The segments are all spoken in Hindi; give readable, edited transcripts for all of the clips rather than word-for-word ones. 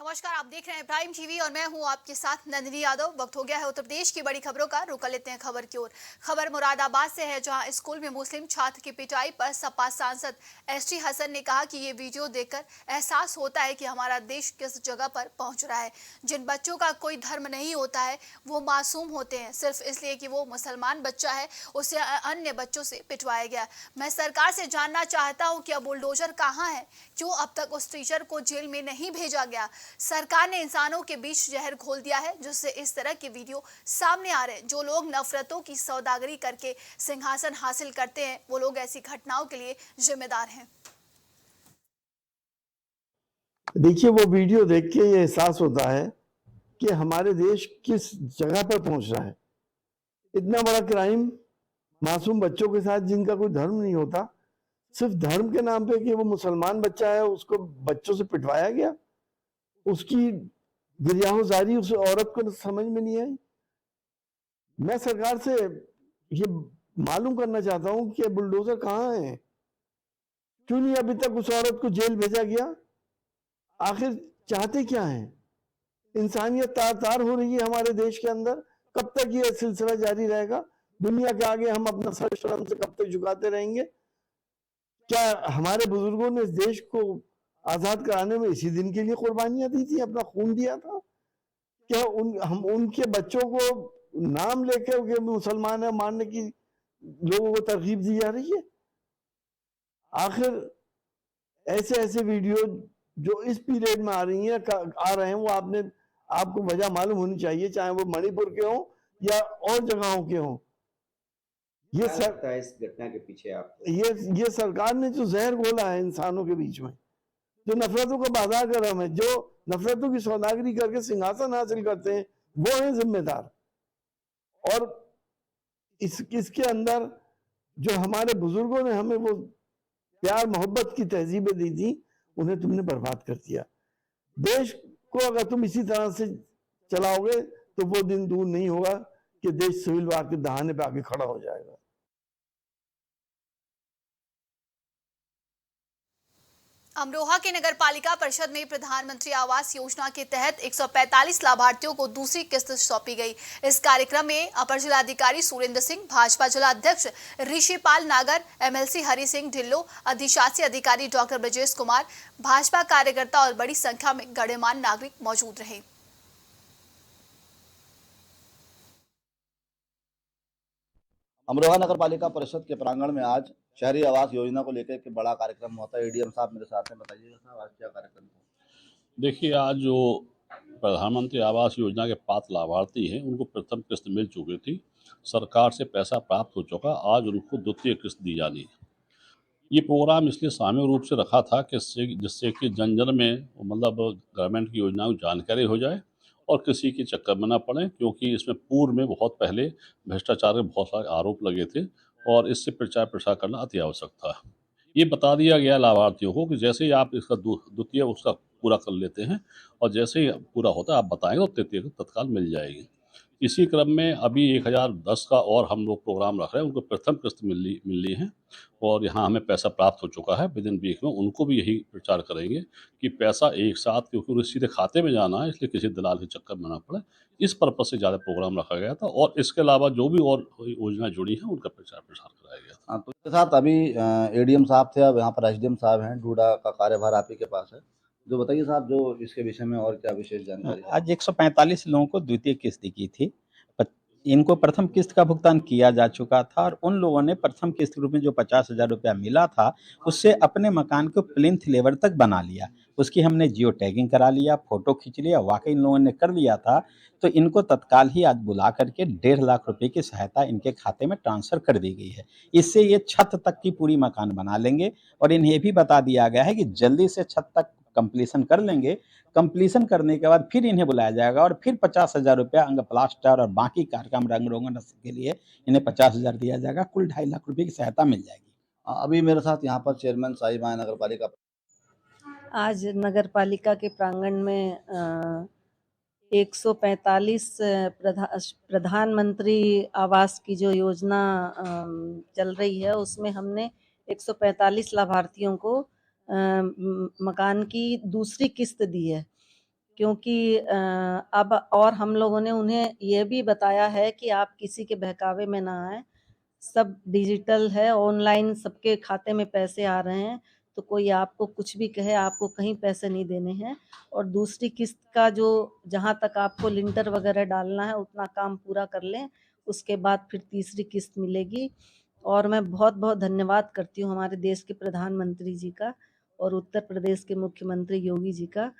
नमस्कार, आप देख रहे हैं प्राइम टीवी और मैं हूं आपके साथ नंदिनी यादव। वक्त हो गया है उत्तर प्रदेश की बड़ी खबरों का। रुक लेते हैं खबर की ओर। खबर मुरादाबाद से है, जहां स्कूल में मुस्लिम छात्र की पिटाई पर सपा सांसद एसटी हसन ने कहा कि ये वीडियो देखकर एहसास होता है कि हमारा देश किस जगह पर पहुंच रहा है। जिन बच्चों का कोई धर्म नहीं होता है वो मासूम होते हैं, सिर्फ इसलिए कि वो मुसलमान बच्चा है उसे अन्य बच्चों से पिटवाया गया। मैं सरकार से जानना चाहता हूं कि अब बुलडोजर कहां है, क्यों अब तक उस टीचर को जेल में नहीं भेजा गया। सरकार ने इंसानों के बीच जहर घोल दिया है, जिससे इस तरह के वीडियो सामने आ रहे हैं। जो लोग नफरतों की सौदागरी करके सिंहासन हासिल करते हैं, वो लोग ऐसी घटनाओं के लिए जिम्मेदार हैं। देखिए, वो वीडियो देख के ये एहसास होता है कि हमारे देश किस जगह पर पहुंच रहा है। इतना बड़ा क्राइम मासूम बच्चों के साथ, जिनका कोई धर्म नहीं होता, सिर्फ धर्म के नाम पे कि वो मुसलमान बच्चा है उसको बच्चों से पिटवाया गया। उसकी गिरियाहोजारी उस औरत को समझ में नहीं आई। मैं सरकार से ये मालूम करना चाहता हूं कि बुलडोजर कहाँ है, क्यों नहीं अभी तक उस औरत को जेल भेजा गया। आखिर चाहते क्या हैं? इंसानियत तार तार हो रही है हमारे देश के अंदर। कब तक ये सिलसिला जारी रहेगा? दुनिया के आगे हम अपना सर शर्म से कब तक झुकाते रहेंगे? क्या हमारे बुजुर्गों ने इस देश को आजाद कराने में इसी दिन के लिए कुर्बानियां दी थी, अपना खून दिया था? क्या हम उनके बच्चों को नाम लेकर के मुसलमान है मानने की लोगों को तरकीब दी जा रही है? आखिर ऐसे ऐसे वीडियो जो इस पीरियड में आ रही हैं, आ रहे हैं, वो आपको वजह मालूम होनी चाहिए, चाहे वो मणिपुर के हों या और जगहों के हों। ये क्या लगता है इस घटना के पीछे आपको? ये सरकार ने जो जहर घोला है इंसानों के बीच में, जो नफरतों का बाजार गर्म है, जो नफरतों की सौदागरी करके सिंहासन हासिल करते हैं, वो है जिम्मेदार। और इसके अंदर जो हमारे बुजुर्गों ने हमें वो प्यार मोहब्बत की तहजीबें दी थी, उन्हें तुमने बर्बाद कर दिया। देश को अगर तुम इसी तरह से चलाओगे तो वो दिन दूर नहीं होगा कि देश सिविल वार के दहाने पे आके खड़ा हो जाएगा। अमरोहा के नगर पालिका परिषद में प्रधानमंत्री आवास योजना के तहत 145 लाभार्थियों को दूसरी किस्त सौंपी गई। इस कार्यक्रम में अपर जिलाधिकारी सुरेंद्र सिंह, भाजपा जिला अध्यक्ष ऋषिपाल नागर, एमएलसी हरि सिंह ढिल्लो, अधिशासी अधिकारी डॉक्टर ब्रजेश कुमार, भाजपा कार्यकर्ता और बड़ी संख्या में गणमान्य नागरिक मौजूद रहे। अमरोहा नगर पालिका परिषद के प्रांगण में आज शहरी आवास योजना को लेकर के बड़ा कार्यक्रम होता है। एडीएम साहब मेरे साथ हैं, बताइएगा साहब आज क्या कार्यक्रम था? देखिए, आज जो प्रधानमंत्री आवास योजना के पात्र लाभार्थी हैं उनको प्रथम किस्त मिल चुकी थी। सरकार से पैसा प्राप्त हो चुका, आज उनको द्वितीय किस्त दी जानी है। ये प्रोग्राम इसलिए सामूहिक रूप से रखा था कि जिससे कि जन जन में मतलब गवर्नमेंट की योजनाओं की जानकारी हो जाए और किसी के चक्कर में ना पड़े, क्योंकि इसमें पूर्व में बहुत पहले भ्रष्टाचार के बहुत सारे आरोप लगे थे और इससे प्रचार प्रसार करना अति आवश्यक था। ये बता दिया गया लाभार्थियों को कि जैसे ही आप इसका द्वितीय उसका पूरा कर लेते हैं और जैसे ही पूरा होता है आप बताएंगे तो तृतीय तत्काल मिल जाएगी। इसी क्रम में अभी 1010 का और हम लोग प्रोग्राम रख रहे हैं। उनको प्रथम किस्त मिली है और यहाँ हमें पैसा प्राप्त हो चुका है। विदिन वीक में उनको भी यही प्रचार करेंगे कि पैसा एक साथ, क्योंकि उन्हें सीधे खाते में जाना है, इसलिए किसी दलाल के चक्कर में ना पड़े। इस पर्पज से ज़्यादा प्रोग्राम रखा गया था और इसके अलावा जो भी और योजना जुड़ी है उनका प्रचार प्रसार कराया गया था। हाँ, तो इसके साथ अभी एडीएम साहब थे, अब यहाँ पर एसडीएम साहब हैं। डूडा का कार्यभार आप ही के पास है, जो बताइए साहब, जो इसके विषय में और क्या विशेष जानकारी है? आज 145 लोगों को द्वितीय किस्त की थी। इनको प्रथम किस्त का भुगतान किया जा चुका था और उन लोगों ने प्रथम किस्त के रूप में जो 50,000 रुपया मिला था उससे अपने मकान को प्लिंथ लेवल तक बना लिया। उसकी हमने जियो टैगिंग करा लिया, फोटो खींच लिया, वाकई इन लोगों ने कर लिया था। तो इनको तत्काल ही आज बुला करके 1.5 लाख रुपए की सहायता इनके खाते में ट्रांसफर कर दी गई है। इससे ये छत तक की पूरी मकान बना लेंगे और इन्हें ये भी बता दिया गया है कि जल्दी से छत तक कंप्लीशन कर लेंगे। कंप्लीशन करने के बाद फिर इन्हें बुलाया जाएगा और फिर 50,000 रुपया अंग प्लास्टर और बाकी कार्यक्रम रंग रोगन के लिए इन्हें 50,000 दिया जाएगा। कुल 2.5 लाख रुपए की सहायता मिल जाएगी। अभी मेरे साथ यहाँ पर चेयरमैन साहिबा नगर पालिका। आज नगर पालिका के प्रांगण में 145 प्रधानमंत्री आवास की जो योजना चल रही है, उसमें हमने 145 लाभार्थियों को मकान की दूसरी किस्त दी है, क्योंकि अब और हम लोगों ने उन्हें ये भी बताया है कि आप किसी के बहकावे में ना आएँ। सब डिजिटल है, ऑनलाइन सबके खाते में पैसे आ रहे हैं, तो कोई आपको कुछ भी कहे, आपको कहीं पैसे नहीं देने हैं। और दूसरी किस्त का जो जहाँ तक आपको लिंटर वगैरह डालना है, उतना काम पूरा कर लें, उसके बाद फिर तीसरी किस्त मिलेगी। और मैं बहुत-बहुत धन्यवाद करती हूँ हमारे देश के प्रधानमंत्री जी का और उत्तर प्रदेश के मुख्यमंत्री योगी जी का,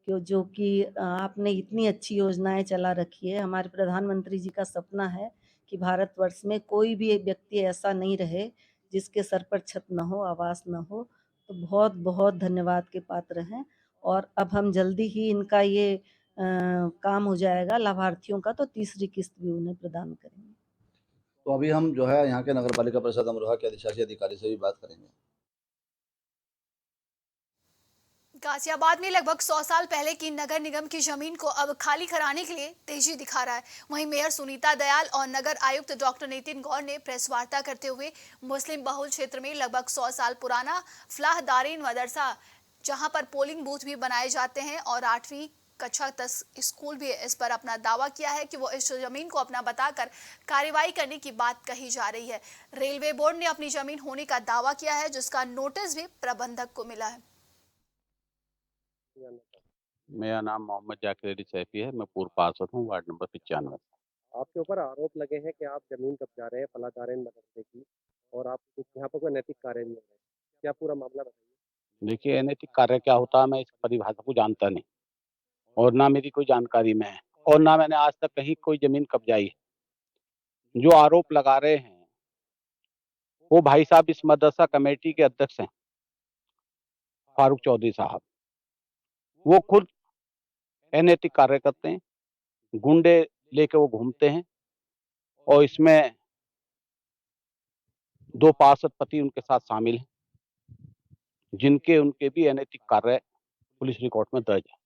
जो कि आपने इतनी अच्छी योजनाएँ चला रखी है। हमारे प्रधानमंत्री जी का सपना है कि भारतवर्ष में कोई भी एक व्यक्ति ऐसा नहीं रहे जिसके सर पर छत ना हो, आवास ना हो। तो बहुत-बहुत धन्यवाद के पात्र हैं और अब हम जल्दी ही इनका ये काम हो जाएगा लाभार्थियों का, तो तीसरी किस्त भी उन्हें प्रदान करेंगे। तो अभी हम जो है यहाँ के नगर पालिका परिषद अमरोहा के अधिशासी अधिकारी से भी बात करेंगे। गाजियाबाद में लगभग 100 साल पहले की नगर निगम की जमीन को अब खाली कराने के लिए तेजी दिखा रहा है। वहीं मेयर सुनीता दयाल और नगर आयुक्त डॉक्टर नितिन गौर ने प्रेस वार्ता करते हुए मुस्लिम बहुल क्षेत्र में लगभग 100 साल पुराना फलाह दारीन मदरसा, जहां पर पोलिंग बूथ भी बनाए जाते हैं और 8वीं कक्षा तक स्कूल भी है, इस पर अपना दावा किया है कि वो इस जमीन को अपना बताकर कार्रवाई करने की बात कही जा रही है। रेलवे बोर्ड ने अपनी जमीन होने का दावा किया है, जिसका नोटिस भी प्रबंधक को मिला है। मेरा नाम मोहम्मद जाकिर अली सैफी है। मैं पूर्व पार्षद हूँ, वार्ड नंबर 95। आपके ऊपर आरोप लगे हैं कि आप जमीन कब्जा रहे हैं फलादारन मदरसे की और आप यहाँ पर कोई नैतिक कार्य नहीं हो रहे। क्या पूरा मामला बताइए। देखिए, अनैतिक कार्य क्या होता है, मैं इस परिभाषा को जानता नहीं और ना मेरी कोई जानकारी में है और ना मैंने आज तक कहीं कोई ज़मीन कब्जाई है। जो आरोप लगा रहे हैं, वो भाई साहब इस मदरसा कमेटी के अध्यक्ष हैं, फारूक चौधरी साहब। वो खुद अनैतिक कार्य करते हैं, गुंडे लेके वो घूमते हैं और इसमें 2 पार्षद पति उनके साथ शामिल हैं, जिनके उनके भी अनैतिक कार्य पुलिस रिकॉर्ड में दर्ज है।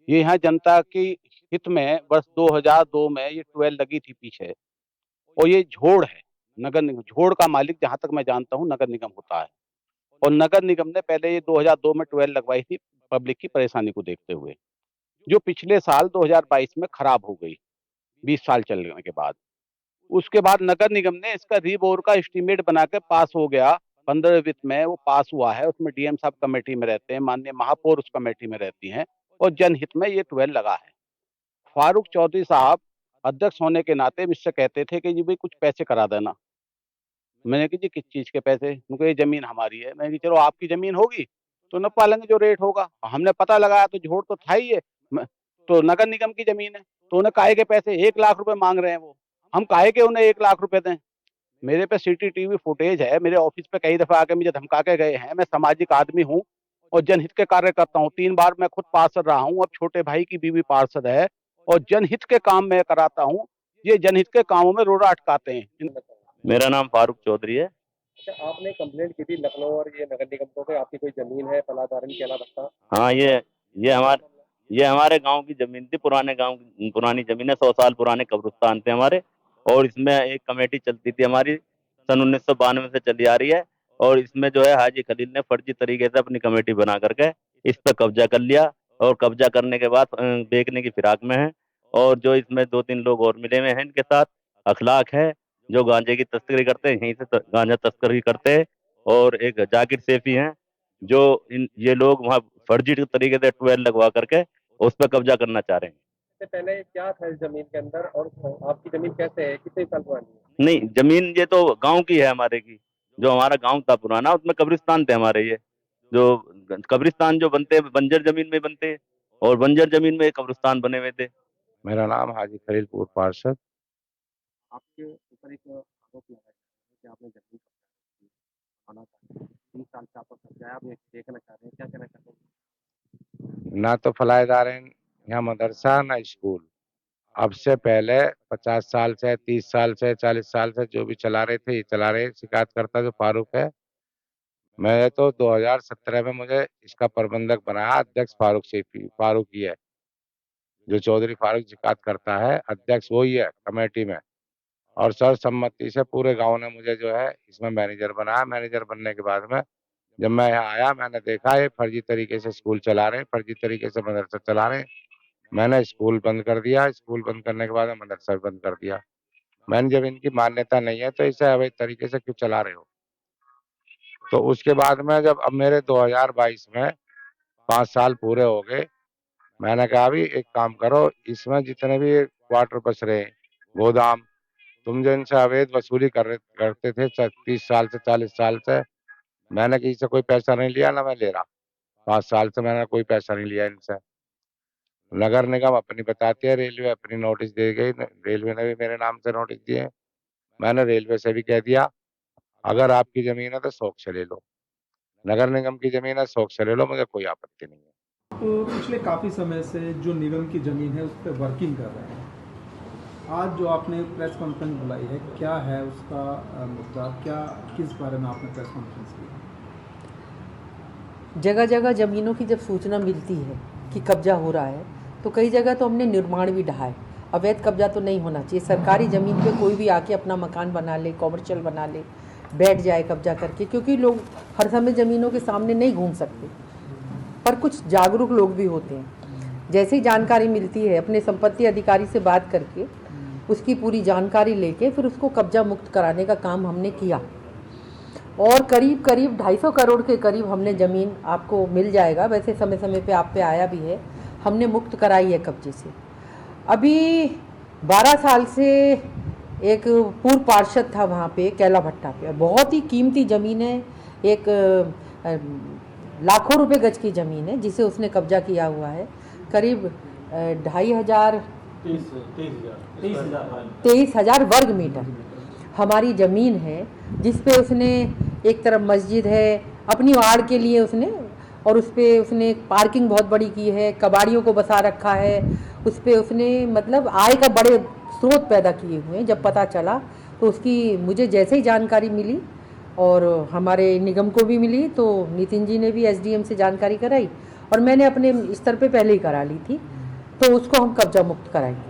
ये यहाँ जनता की हित में वर्ष 2002 में ये ट्वेल लगी थी पीछे और ये झोड़ है। नगर निगम झोड़ का मालिक जहाँ तक मैं जानता हूँ नगर निगम होता है और नगर निगम ने पहले ये 2002 में ट्वेल लगवाई थी पब्लिक की परेशानी को देखते हुए, जो पिछले साल 2022 में खराब हो गई 20 साल चलने के बाद। उसके बाद नगर निगम ने इसका रीबोर का एस्टीमेट बना के पास हो गया 15 वित्त में, वो पास हुआ है। उसमें डीएम साहब कमेटी में रहते हैं, माननीय महापौर उस कमेटी में रहती हैं और जनहित में ये ट्वेल लगा है। फारूक चौधरी साहब अध्यक्ष होने के नाते मुझसे कहते थे कि जी भाई कुछ पैसे करा देना। मैंने कहा जी किस चीज के पैसे? उनको ये जमीन हमारी है। मैंने कहा चलो आपकी जमीन होगी तो नपा लेंगे जो रेट होगा। हमने पता लगाया तो झोड़ तो था ही है, तो नगर निगम की जमीन है। तो उन्हें काहे के पैसे 1 लाख रुपए मांग रहे हैं वो, हम काहे के उन्हें 1 लाख रुपए दें? मेरे पे सीसीटीवी फुटेज है, मेरे ऑफिस पे कई दफा आके मुझे धमका के गए हैं। मैं सामाजिक आदमी हूँ और जनहित के कार्य करता हूँ। 3 बार मैं खुद पार्षद रहा हूँ, अब छोटे भाई की बीवी पार्षद है और जनहित के काम मैं कराता हूँ। ये जनहित के कामों में रोड़ा अटकाते हैं। मेरा नाम फारूक चौधरी है। अच्छा, आपने कंप्लेंट की थी लखनऊ और ये नगर निगम को कि आपकी कोई जमीन है फलादारन के अलावा? हाँ, ये हमारे गांव की जमीन थी, पुरानी जमीन है। 100 साल पुराने कब्रिस्तान थे हमारे और इसमें एक कमेटी चलती थी हमारी, सन 1992 से चली आ रही है और इसमें जो है हाजी खलील ने फर्जी तरीके से अपनी कमेटी बना करके इस पर कब्जा कर लिया और कब्जा करने के बाद बेचने की फिराक में है। और जो इसमें 2-3 लोग और मिले हुए हैं इनके साथ, अखलाक है, जो गांजे की तस्करी करते हैं, यहीं से गांजा तस्करी करते हैं। और एक जाकिर सैफी हैं, जो ये लोग वहाँ फर्जी तरीके से ट्वेल लगवा करके उस पर कब्जा करना चाह रहे हैं। इससे पहले क्या था इस जमीन के अंदर और आपकी जमीन कैसे है, कितने साल पुरानी है? नहीं, जमीन ये तो गांव की है हमारे की, जो हमारा गांव था पुराना, उसमें कब्रिस्तान थे हमारे। ये जो कब्रिस्तान जो बनते हैं बंजर जमीन में बनते हैं और बंजर जमीन में कब्रिस्तान बने हुए थे। मेरा नाम हाजी खलील पूर्व पार्षद। आपके ऊपर एक आरोप लगा है कि आपने जमीन कब्जा की, 3 साल से आपका कब्जा है, आप ये देखना चाह रहे हैं, क्या कहना चाहते हैं? ना तो फलाएदार यहाँ मदरसा ना स्कूल। अब से पहले 50 साल से 30 साल से 40 साल से जो भी चला रहे थे ये चला रहे। शिकायत करता जो फारूक है। मैं तो 2017 में मुझे इसका प्रबंधक बनाया। अध्यक्ष फारूक ही है, जो चौधरी फारूक शिकायत करता है, अध्यक्ष वही है कमेटी में। और सर्वसम्मति से पूरे गांव ने मुझे जो है इसमें मैनेजर बनाया। मैनेजर बनने के बाद में जब मैं यहाँ आया मैंने देखा ये फर्जी तरीके से स्कूल चला रहे हैं, फर्जी तरीके से मदरसा चला रहे हैं। मैंने स्कूल बंद कर दिया। स्कूल बंद करने के बाद मदरसा भी बंद कर दिया। मैंने जब इनकी मान्यता नहीं है तो इसे अवैध तरीके से क्यों चला रहे हो? तो उसके बाद में जब अब मेरे 2022 में 5 साल पूरे हो गए, मैंने कहा अभी एक काम करो, इसमें जितने भी क्वार्टर बच रहे हैं, गोदाम, तुम जो इनसे अवैध वसूली करते थे 30 साल से 40 साल से, मैंने किसी से कोई पैसा नहीं लिया, ना मैं ले रहा। 5 साल से मैंने कोई पैसा नहीं लिया इनसे। नगर निगम अपनी बताती है, रेलवे अपनी नोटिस दे गई, रेलवे ने भी मेरे नाम से नोटिस दिए। मैंने रेलवे से भी कह दिया अगर आपकी जमीन है तो शौक से ले लो, नगर निगम की जमीन है शौक से ले लो, मुझे कोई आपत्ति नहीं है। तो पिछले काफ़ी समय से जो निगम की ज़मीन है उस पर वर्किंग कर रहे हैं। आज जो आपने प्रेस कॉन्फ्रेंस बुलाई है, क्या है उसका मुद्दा, क्या किस बारे में आपने प्रेस कॉन्फ्रेंस की? जगह जगह ज़मीनों की जब सूचना मिलती है कि कब्जा हो रहा है तो कई जगह तो हमने निर्माण भी ढाए। अवैध कब्जा तो नहीं होना चाहिए। सरकारी ज़मीन पे कोई भी आके अपना मकान बना ले, कॉमर्शियल बना ले, बैठ जाए कब्जा करके, क्योंकि लोग हर समय ज़मीनों के सामने नहीं घूम सकते। पर कुछ जागरूक लोग भी होते हैं, जैसे ही जानकारी मिलती है अपने संपत्ति अधिकारी से बात करके उसकी पूरी जानकारी लेके फिर उसको कब्जा मुक्त कराने का काम हमने किया। और करीब 250 करोड़ के करीब हमने ज़मीन आपको मिल जाएगा, वैसे समय समय पे आप पे आया भी है, हमने मुक्त कराई है कब्जे से। अभी 12 साल से एक पूर्व पार्षद था वहाँ पे कैला भट्टा पे, बहुत ही कीमती ज़मीन है, एक लाखों रुपए गज की ज़मीन है जिसे उसने कब्जा किया हुआ है। करीब 23,000 वर्ग मीटर हमारी ज़मीन है, जिस पे उसने एक तरफ मस्जिद है अपनी वार्ड के लिए उसने, और उस पर उसने पार्किंग बहुत बड़ी की है, कबाड़ियों को बसा रखा है, उस पर उसने मतलब आय का बड़े स्रोत पैदा किए हुए हैं। जब पता चला तो उसकी मुझे जैसे ही जानकारी मिली और हमारे निगम को भी मिली तो नितिन जी ने भी एसडीएम से जानकारी कराई और मैंने अपने स्तर पे पहले ही करा ली थी, तो उसको हम कब्जा मुक्त कराएंगे।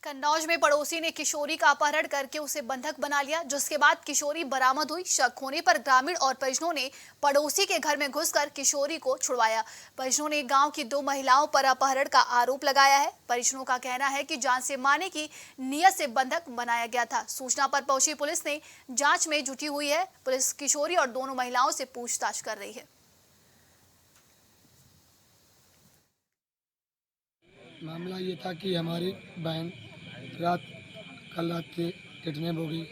कन्नौज में पड़ोसी ने किशोरी का अपहरण करके उसे बंधक बना लिया, जिसके बाद किशोरी बरामद हुई। शक होने पर ग्रामीण और परिजनों ने पड़ोसी के घर में घुसकर किशोरी को छुड़वाया। परिजनों ने गांव की 2 महिलाओं पर अपहरण का आरोप लगाया है। परिजनों का कहना है कि जान से मारने की नीयत से बंधक बनाया गया था। सूचना पर पहुंची पुलिस ने जांच में जुटी हुई है। पुलिस किशोरी और दोनों महिलाओं से पूछताछ कर रही है। मामला ये था कि हमारी बहन कल रात के किडनैप हो गई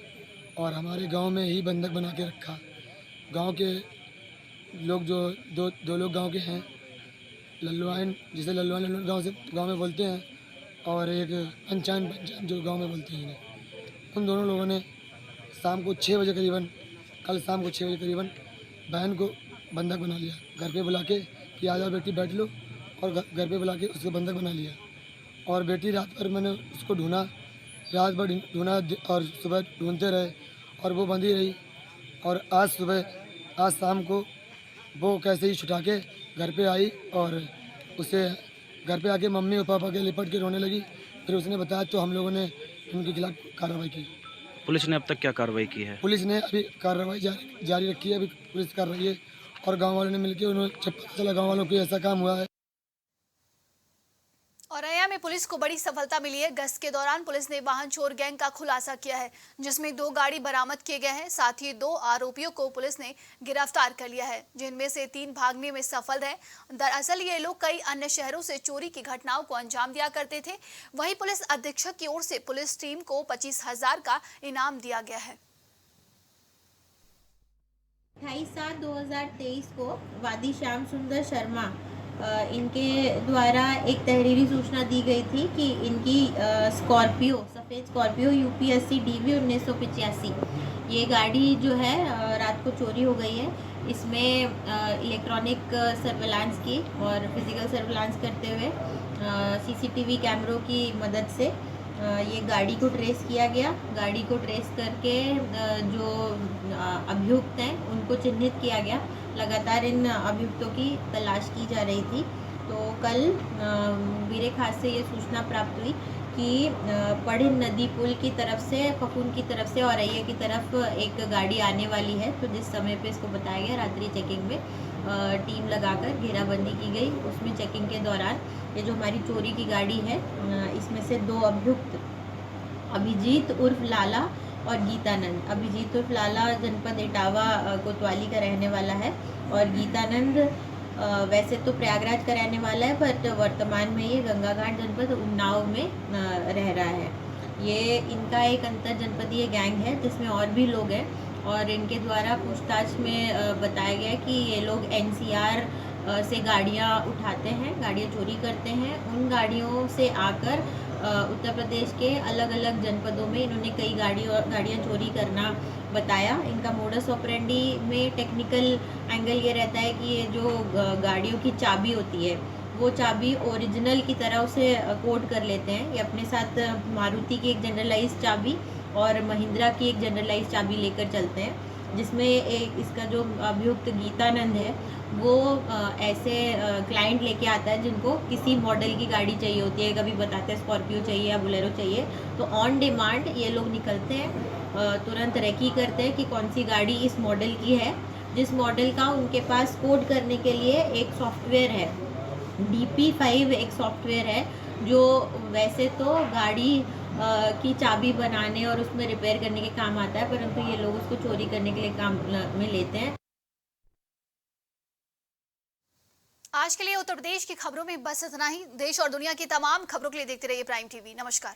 और हमारे गांव में ही बंधक बना के रखा। गांव के लोग जो दो लोग गांव के हैं, लल्लुआन जिसे लल्लुआन गांव में बोलते हैं, और एक पंचायत जो गांव में बोलते हैं, उन दोनों लोगों ने शाम को 6 बजे करीबन, कल शाम को 6 बजे करीबन बहन को बंधक बना लिया। घर पे बुला के कि आ जाओ बेटी बैठ लो, और घर पे बुला के उसको बंधक बना लिया। और बेटी रात भर मैंने उसको ढूंढा, रात भर ढूंढा और सुबह ढूंढते रहे और वो बंधी रही। और आज शाम को वो कैसे ही छुटा के घर पे आई और उसे घर पे आके मम्मी और पापा के लिपट के रोने लगी। फिर उसने बताया तो हम लोगों ने उनके खिलाफ कार्रवाई की। पुलिस ने अब तक क्या कार्रवाई की है? पुलिस ने अभी कार्रवाई जारी रखी है, अभी पुलिस कर रही है और गाँव वालों ने मिलकर उन्होंने जब पता चला गाँव वालों को ऐसा काम हुआ है। औरैया में पुलिस को बड़ी सफलता मिली है। गश्त के दौरान पुलिस ने वाहन चोर गैंग का खुलासा किया है, जिसमें 2 गाड़ी बरामद किए गए हैं। साथ ही 2 आरोपियों को पुलिस ने गिरफ्तार कर लिया है, जिनमें से 3 भागने में सफल हैं। दरअसल ये लोग कई अन्य शहरों से चोरी की घटनाओं को अंजाम दिया करते थे। वहीं पुलिस अधीक्षक की ओर से पुलिस टीम को 25,000 का इनाम दिया गया है। 28/7/2023 को वादी श्याम सुंदर शर्मा इनके द्वारा एक तहरीरी सूचना दी गई थी कि इनकी स्कॉर्पियो, सफ़ेद स्कॉर्पियो UP80 DV 1985 ये गाड़ी जो है रात को चोरी हो गई है। इसमें इलेक्ट्रॉनिक सर्विलांस की और फिज़िकल सर्विलांस करते हुए CCTV कैमरों की मदद से ये गाड़ी को ट्रेस किया गया। गाड़ी को ट्रेस करके जो अभियुक्त हैं उनको चिन्हित किया गया। लगातार इन अभियुक्तों की तलाश की जा रही थी। तो कल वीरे खास से ये सूचना प्राप्त हुई कि पढ़िन नदी पुल की तरफ से, पकुन की तरफ से औरैया की तरफ एक गाड़ी आने वाली है। तो जिस समय पे इसको बताया गया, रात्रि चेकिंग में टीम लगाकर घेराबंदी की गई। उसमें चेकिंग के दौरान ये जो हमारी चोरी की गाड़ी है, इसमें से 2 अभियुक्त अभिजीत उर्फ लाला और गीतानंद। अभिजीत उर्फ लाला जनपद इटावा कोतवाली का रहने वाला है और गीतानंद वैसे तो प्रयागराज का रहने वाला है, पर वर्तमान में ये गंगा घाट जनपद उन्नाव में रह रहा है। ये इनका एक अंतर जनपदीय गैंग है जिसमें और भी लोग हैं और इनके द्वारा पूछताछ में बताया गया कि ये लोग NCR से गाड़ियाँ उठाते हैं, गाड़ियाँ चोरी करते हैं। उन गाड़ियों से आकर उत्तर प्रदेश के अलग अलग जनपदों में इन्होंने कई गाड़ियाँ चोरी करना बताया। इनका मोडस ऑपरेंडी में टेक्निकल एंगल ये रहता है कि ये जो गाड़ियों की चाबी होती है, वो चाबी ओरिजिनल की तरह उसे कोड कर लेते हैं। ये अपने साथ मारुति की एक जनरलाइज चाबी और महिंद्रा की एक जनरलाइज चाबी लेकर चलते हैं, जिसमें एक इसका जो अभियुक्त गीतानंद है वो ऐसे क्लाइंट लेके आता है जिनको किसी मॉडल की गाड़ी चाहिए होती है। कभी बताते हैं स्कॉर्पियो चाहिए या बोलेरो चाहिए, तो ऑन डिमांड ये लोग निकलते हैं, तुरंत रेकी करते हैं कि कौन सी गाड़ी इस मॉडल की है। जिस मॉडल का उनके पास कोड करने के लिए एक सॉफ्टवेयर है, DP5 एक सॉफ्टवेयर है, जो वैसे तो गाड़ी की चाबी बनाने और उसमें रिपेयर करने के काम आता है, परंतु ये लोग उसको चोरी करने के लिए काम में लेते हैं। आज के लिए उत्तर प्रदेश की खबरों में बस इतना ही। देश और दुनिया की तमाम खबरों के लिए देखते रहिए प्राइम टीवी। नमस्कार।